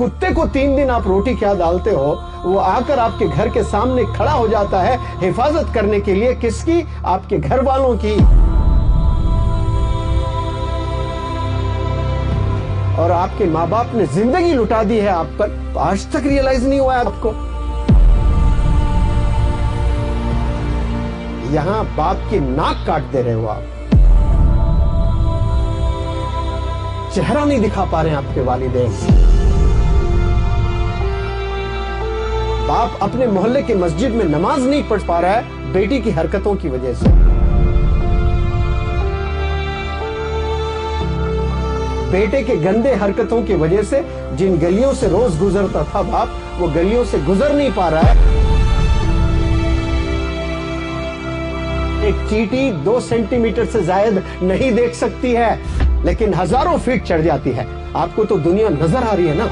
कुत्ते को 3 दिन आप रोटी क्या डालते हो, वो आकर आपके घर के सामने खड़ा हो जाता है हिफाजत करने के लिए। किसकी? आपके घर वालों की। और आपके माँ बाप ने जिंदगी लुटा दी है आप पर, तो आज तक रियलाइज नहीं हुआ है आपको। यहां बाप की नाक काट दे रहे हो आप, चेहरा नहीं दिखा पा रहे हैं आपके वालिदैन। बाप अपने मोहल्ले के मस्जिद में नमाज नहीं पढ़ पा रहा है बेटी की हरकतों की वजह से। बेटे के गंदे हरकतों की वजह से जिन गलियों से रोज गुजरता था बाप, वो गलियों से गुजर नहीं पा रहा है। एक चींटी 2 सेंटीमीटर से ज्यादा नहीं देख सकती है, लेकिन हजारों फीट चढ़ जाती है। आपको तो दुनिया नजर आ रही है ना।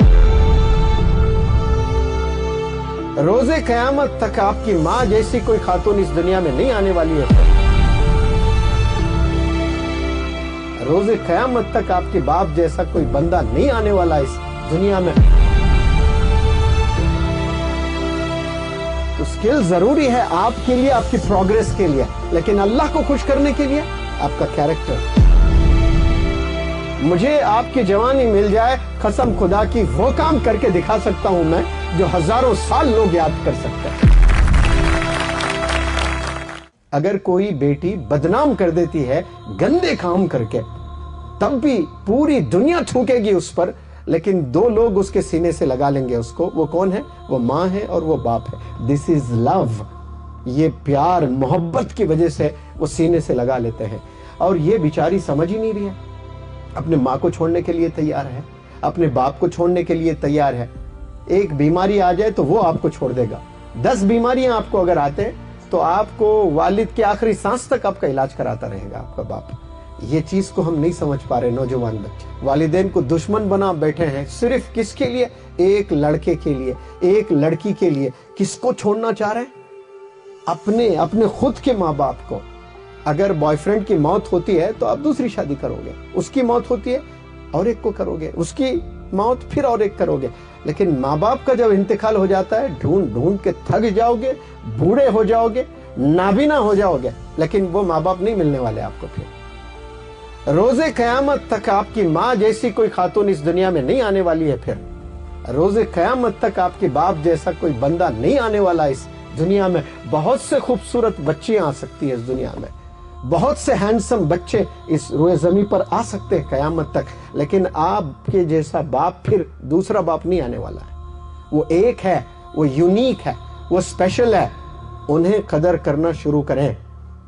रोजे कयामत तक आपकी माँ जैसी कोई खातून इस दुनिया में नहीं आने वाली है। रोजे कयामत तक आपके बाप जैसा कोई बंदा नहीं आने वाला इस दुनिया में। तो स्किल जरूरी है आपके लिए, आपकी प्रोग्रेस के लिए, लेकिन अल्लाह को खुश करने के लिए आपका कैरेक्टर। मुझे आपकी जवानी मिल जाए, कसम खुदा की वो काम करके दिखा सकता हूं मैं जो हजारों साल लोग याद कर सकते हैं। अगर कोई बेटी बदनाम कर देती है गंदे काम करके, तब भी पूरी दुनिया थूकेगी उस पर, लेकिन 2 लोग उसके सीने से लगा लेंगे उसको। वो कौन है? वो माँ है और वो बाप है। This is love. ये प्यार मोहब्बत की वजह से वो सीने से लगा लेते हैं। और ये बेचारी समझ ही नहीं रही है, अपने माँ को छोड़ने के लिए तैयार है, अपने बाप को छोड़ने के लिए तैयार है। एक बीमारी आ जाए तो वो आपको छोड़ देगा। 10 बीमारियां आपको अगर आते हैं तो आपको वालिद के आखिरी सांस तक आपका इलाज कराता रहेगा आपका बाप। ये चीज को हम नहीं समझ पा रहे नौजवान बच्चे। वालिदैन को दुश्मन बना बैठे हैं सिर्फ किसके लिए? एक लड़के के लिए, एक लड़की के लिए। किसको छोड़ना चाह रहे हैं? अपने खुद के माँ बाप को। अगर बॉयफ्रेंड की मौत होती है तो आप दूसरी शादी करोगे, उसकी मौत होती है और एक को करोगे, उसकी मौत फिर और एक करोगे। लेकिन माँ बाप का जब इंतकाल हो जाता है, ढूंढ ढूंढ के थक जाओगे, बूढ़े हो जाओगे, नाबीना हो जाओगे, लेकिन वो माँ बाप नहीं मिलने वाले आपको फिर। रोजे कयामत तक आपकी माँ जैसी कोई खातून इस दुनिया में नहीं आने वाली है। फिर रोजे कयामत तक आपके बाप जैसा कोई बंदा नहीं आने वाला इस दुनिया में। बहुत से खूबसूरत बच्चियां आ सकती है इस दुनिया में, बहुत से हैंडसम बच्चे इस रोए जमीन पर आ सकते हैं कयामत तक, लेकिन आपके जैसा बाप फिर दूसरा बाप नहीं आने वाला है। वो एक है, वो यूनिक है, वो स्पेशल है। उन्हें कदर करना शुरू करें।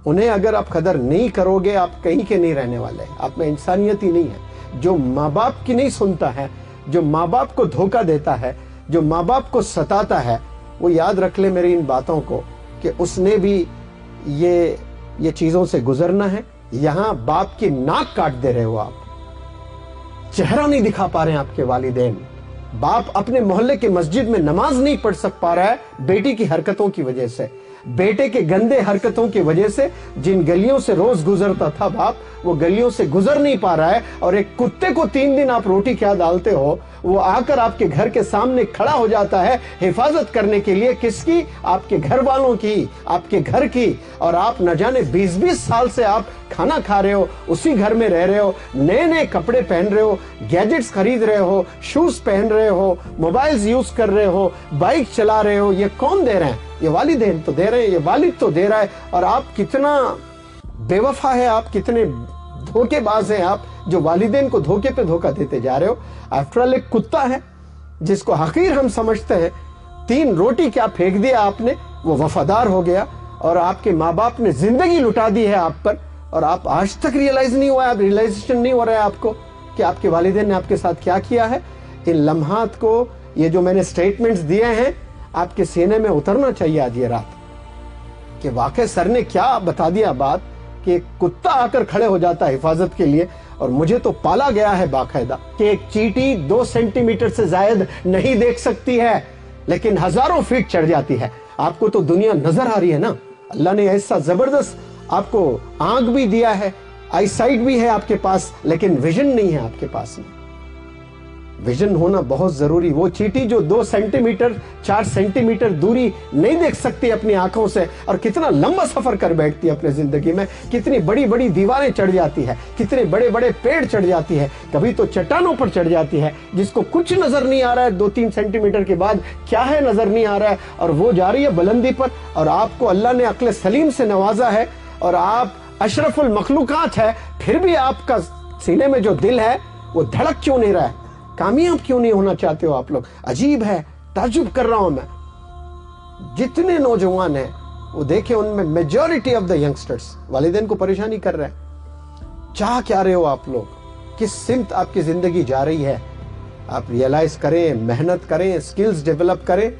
उन्हें अगर आप कदर नहीं करोगे, आप कहीं के नहीं रहने वाले। आप में इंसानियत ही नहीं है। जो माँ बाप की नहीं सुनता है, जो माँ बाप को धोखा देता है, जो माँ बाप को सताता है, वो याद रख ले मेरी इन बातों को कि उसने भी ये चीजों से गुजरना है। यहां बाप की नाक काट दे रहे हो आप, चेहरा नहीं दिखा पा रहे हैं आपके वालिदैन। बाप अपने मोहल्ले के मस्जिद में नमाज नहीं पढ़ पा रहा है बेटी की हरकतों की वजह से। बेटे के गंदे हरकतों की वजह से जिन गलियों से रोज गुजरता था बाप, वो गलियों से गुजर नहीं पा रहा है। और एक कुत्ते को 3 दिन आप रोटी क्या डालते हो, वो आकर आपके घर के सामने खड़ा हो जाता है हिफाजत करने के लिए। किसकी? आपके घर वालों की, आपके घर की। और आप न जाने 20-20 साल से आप खाना खा रहे हो, उसी घर में रह रहे हो, नए नए कपड़े पहन रहे हो, गैजेट्स खरीद रहे हो, शूज पहन रहे हो, मोबाइल्स यूज कर रहे हो, बाइक चला रहे हो। ये कौन दे रहे हैं? ये वालिदैन तो दे रहे हैं, ये वालिद तो दे रहा है। और आप कितना बेवफा है, आप कितने धोखेबाज हैं आप, जो वालिदैन को धोखे पे धोखा देते जा रहे हो। आफ्टर ऑल एक कुत्ता है जिसको हकीर हम समझते हैं, 3 रोटी क्या फेंक दिया आपने, वो वफादार हो गया। और आपके माँ बाप ने जिंदगी लुटा दी है आप पर, और आप आज तक रियलाइज नहीं हुआ है, रियलाइजेशन नहीं हो रहा है आपको कि आपके वालिदैन ने आपके साथ क्या किया है। इन लम्हात को, ये जो मैंने स्टेटमेंट्स दिए हैं, आपके सीने में उतरना चाहिए आज ये रात कि वाकई सर ने क्या बता दिया बात कि एक कुत्ता आकर खड़े हो जाता है हिफाजत के लिए। और मुझे तो पाला गया है बाकायदा कि एक चींटी 2 सेंटीमीटर से ज्यादा नहीं देख सकती है, लेकिन हजारों फीट चढ़ जाती है। आपको तो दुनिया नजर आ रही है ना। अल्लाह ने ऐसा जबरदस्त आपको आंख भी दिया है, आई साइट भी है आपके पास, लेकिन विजन नहीं है आपके पास में। विजन होना बहुत जरूरी। वो चींटी जो 2 सेंटीमीटर 4 सेंटीमीटर दूरी नहीं देख सकती अपनी आंखों से, और कितना लंबा सफर कर बैठती है अपने जिंदगी में, कितनी बड़ी बड़ी दीवारें चढ़ जाती है, कितने बड़े बड़े पेड़ चढ़ जाती है, कभी तो चट्टानों पर चढ़ जाती है जिसको कुछ नजर नहीं आ रहा है, 2-3 सेंटीमीटर के बाद क्या है नजर नहीं आ रहा है, और वो जा रही है बुलंदी पर। और आपको अल्लाह ने अक्ल सलीम से नवाजा है और आप अशरफुल मखलूकात है, फिर भी आपका सीने में जो दिल है वो धड़क क्यों नहीं रहा है? कामयाब क्यों नहीं होना चाहते हो आप लोग? अजीब है, ताज्जुब कर रहा हूं मैं। जितने नौजवान हैं वो देखे, उनमें मेजॉरिटी ऑफ द यंगस्टर्स वालिदैन को परेशानी कर रहे हैं। चाह क्या रहे हो आप लोग? किस सिमत आपकी जिंदगी जा रही है? आप रियलाइज करें, मेहनत करें, स्किल्स डेवलप करें।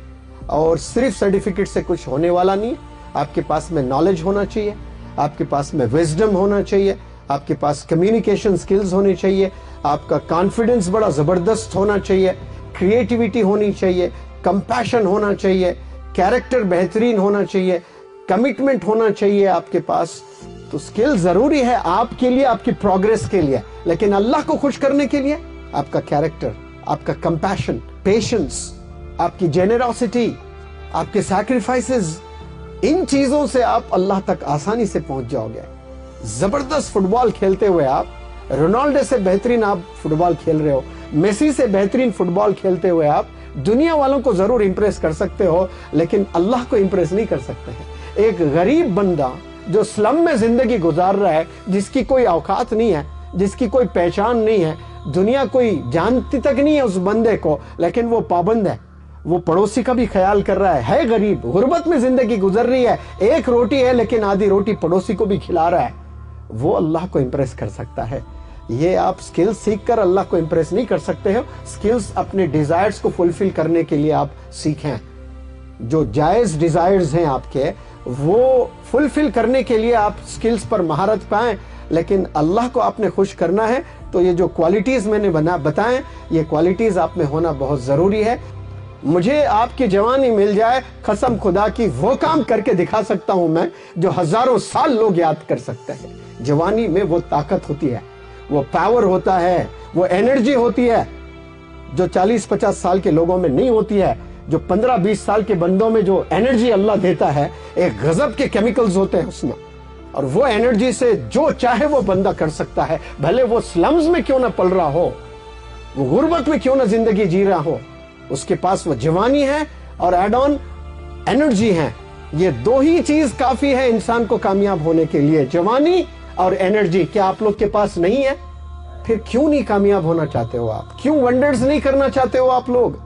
और सिर्फ सर्टिफिकेट से कुछ होने वाला नहीं। आपके पास में नॉलेज होना चाहिए, आपके पास में विजडम होना चाहिए, आपके पास कम्युनिकेशन स्किल्स होनी चाहिए, आपका कॉन्फिडेंस बड़ा जबरदस्त होना चाहिए, क्रिएटिविटी होनी चाहिए, कंपैशन होना चाहिए, कैरेक्टर बेहतरीन होना चाहिए, कमिटमेंट होना चाहिए आपके पास। तो स्किल जरूरी है आपके लिए, आपकी प्रोग्रेस के लिए, लेकिन अल्लाह को खुश करने के लिए आपका कैरेक्टर, आपका कंपैशन, पेशेंस, आपकी जेनरोसिटी, आपके सैक्रिफाइसेस, इन चीजों से आप अल्लाह तक आसानी से पहुंच जाओगे। जबरदस्त फुटबॉल खेलते हुए आप, रोनाल्डो से बेहतरीन आप फुटबॉल खेल रहे हो, मेसी से बेहतरीन फुटबॉल खेलते हुए आप दुनिया वालों को जरूर इंप्रेस कर सकते हो, लेकिन अल्लाह को इंप्रेस नहीं कर सकते हैं। एक गरीब बंदा जो स्लम में जिंदगी गुजार रहा है, जिसकी कोई औकात नहीं है, जिसकी कोई पहचान नहीं है, दुनिया कोई जानती तक नहीं है उस बंदे को, लेकिन वो पाबंद है, वो पड़ोसी का भी ख्याल कर रहा है गरीब, गुर्बत में जिंदगी गुजर रही है, एक रोटी है लेकिन आधी रोटी पड़ोसी को भी खिला रहा है, वो अल्लाह को इंप्रेस कर सकता है। ये आप स्किल्स सीख कर अल्लाह को इंप्रेस नहीं कर सकते हो। स्किल्स अपने डिजायर्स को फुलफिल करने के लिए आप सीखें। जो जायज डिजायर्स हैं आपके, वो फुलफिल करने के लिए आप स्किल्स पर महारत पाएं, लेकिन अल्लाह को आपने खुश करना है तो ये जो क्वालिटीज मैंने बताएं, ये क्वालिटीज आप में होना बहुत जरूरी है। मुझे आपकी जवानी मिल जाए, कसम खुदा की वो काम करके दिखा सकता हूं मैं जो हजारों साल लोग याद कर सकते हैं। जवानी में वो ताकत होती है, वो पावर होता है, वो एनर्जी होती है जो 40-50 साल के लोगों में नहीं होती है। जो 15-20 साल के बंदों में जो एनर्जी अल्लाह देता है, एक गजब के केमिकल्स होते हैं उसमें, और वो एनर्जी से जो चाहे वो बंदा कर सकता है, भले वो स्लम्स में क्यों ना पल रहा हो, वो गुर्बत में क्यों ना जिंदगी जी रहा हो, उसके पास वो जवानी है और एड ऑन एनर्जी है। ये दो ही चीज काफी है इंसान को कामयाब होने के लिए, जवानी और एनर्जी। क्या आप लोग के पास नहीं है? फिर क्यों नहीं कामयाब होना चाहते हो आप? क्यों वंडर्स नहीं करना चाहते हो आप लोग?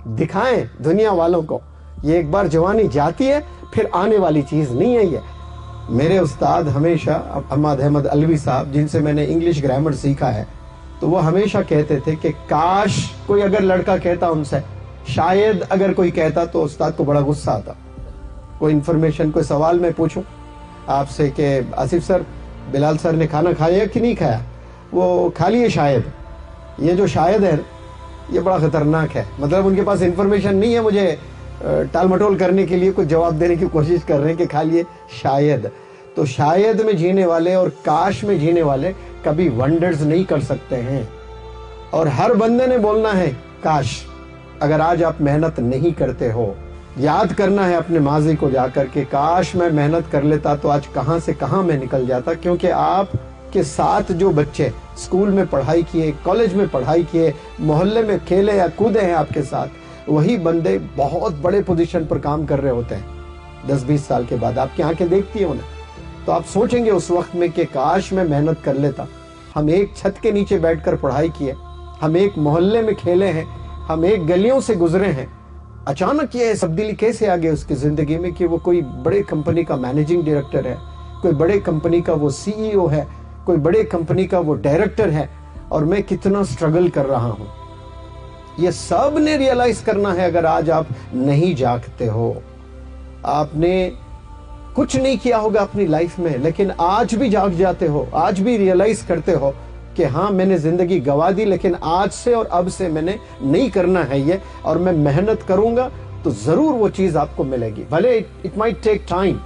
दिखाएं दुनिया वालों को, ये एक बार जवानी जाती है फिर आने वाली चीज नहीं है ये। मेरे उस्ताद हमेशा, अहमद अहमद अलवी साहब, जिनसे मैंने इंग्लिश ग्रामर सीखा है, तो वो हमेशा कहते थे कि काश कोई अगर लड़का कहता उनसे, शायद अगर कोई कहता, तो उस्ताद को बड़ा गुस्सा आता। कोई इन्फॉर्मेशन, कोई सवाल मैं पूछूं आपसे कि आसिफ सर, बिलाल सर ने खाना खाया कि नहीं खाया? वो खा लिए शायद। ये जो शायद है ये बड़ा खतरनाक है, मतलब उनके पास इन्फॉर्मेशन नहीं है, मुझे टाल मटोल करने के लिए कुछ जवाब देने की कोशिश कर रहे हैं कि खा लिए शायद। तो शायद में जीने वाले और काश में जीने वाले कभी वंडर्स नहीं कर सकते हैं। और हर बंदे ने बोलना है काश। अगर आज आप मेहनत नहीं करते हो, याद करना है अपने माजी को जाकर के, काश मैं मेहनत कर लेता तो आज कहां से कहां मैं निकल जाता। क्योंकि आपके साथ जो बच्चे स्कूल में पढ़ाई किए, कॉलेज में पढ़ाई किए, मोहल्ले में खेले या कूदे हैं आपके साथ, वही बंदे बहुत बड़े पोजीशन पर काम कर रहे होते हैं 10-20 साल के बाद। आपकी आंखें देखती है उन्हें, तो आप सोचेंगे उस वक्त में कि काश मैं मेहनत कर लेता। हम एक छत के नीचे बैठकर पढ़ाई किए, हम एक मोहल्ले में खेले हैं, हम एक गलियों से गुजरे हैं। अचानक ये तब्दीली कैसे आ गई उसकी जिंदगी में कि वो कोई बड़े कंपनी का मैनेजिंग डायरेक्टर है, कोई बड़े कंपनी का वो सीईओ है, कोई बड़े कंपनी का वो डायरेक्टर है, और मैं कितना स्ट्रगल कर रहा हूं। ये सब ने रियलाइज करना है। अगर आज आप नहीं जागते हो, आपने कुछ नहीं किया होगा अपनी लाइफ में, लेकिन आज भी जाग जाते हो, आज भी रियलाइज करते हो कि हाँ मैंने जिंदगी गवा दी, लेकिन आज से और अब से मैंने नहीं करना है ये, और मैं मेहनत करूंगा तो जरूर वो चीज आपको मिलेगी, भले इट माइट टेक टाइम।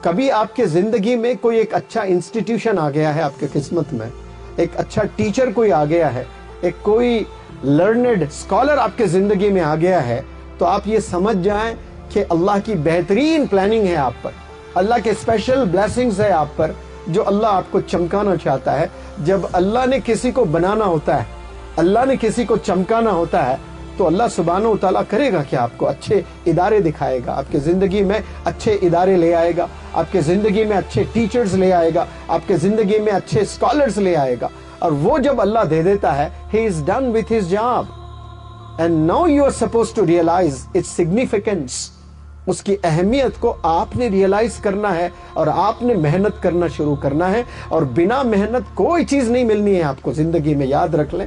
कभी आपके जिंदगी में कोई एक अच्छा इंस्टीट्यूशन आ गया है आपके किस्मत में, एक अच्छा टीचर कोई आ गया है, एक कोई लर्नड स्कॉलर आपके जिंदगी में आ गया है, तो आप ये समझ जाएं कि अल्लाह की बेहतरीन प्लानिंग है आप पर, अल्लाह के स्पेशल ब्लेसिंग्स है आप पर, जो अल्लाह आपको चमकाना चाहता है। जब अल्लाह ने किसी को बनाना होता है, अल्लाह ने किसी को चमकाना होता है, तो अल्लाह सुब्हानहू व तआला करेगा कि आपको अच्छे इदारे दिखाएगा, आपके ज़िंदगी में अच्छे इदारे ले आएगा, आपके ज़िंदगी में अच्छे टीचर्स ले आएगा, आपके ज़िंदगी में अच्छे स्कॉलर्स ले आएगा। और वो जब अल्लाह दे देता है, he is done with his job and now you are supposed to realize its significance। उसकी अहमियत को आपने रियलाइज करना है और आपने मेहनत करना शुरू करना है। और बिना मेहनत कोई चीज नहीं मिलनी है आपको जिंदगी में, याद रख लें।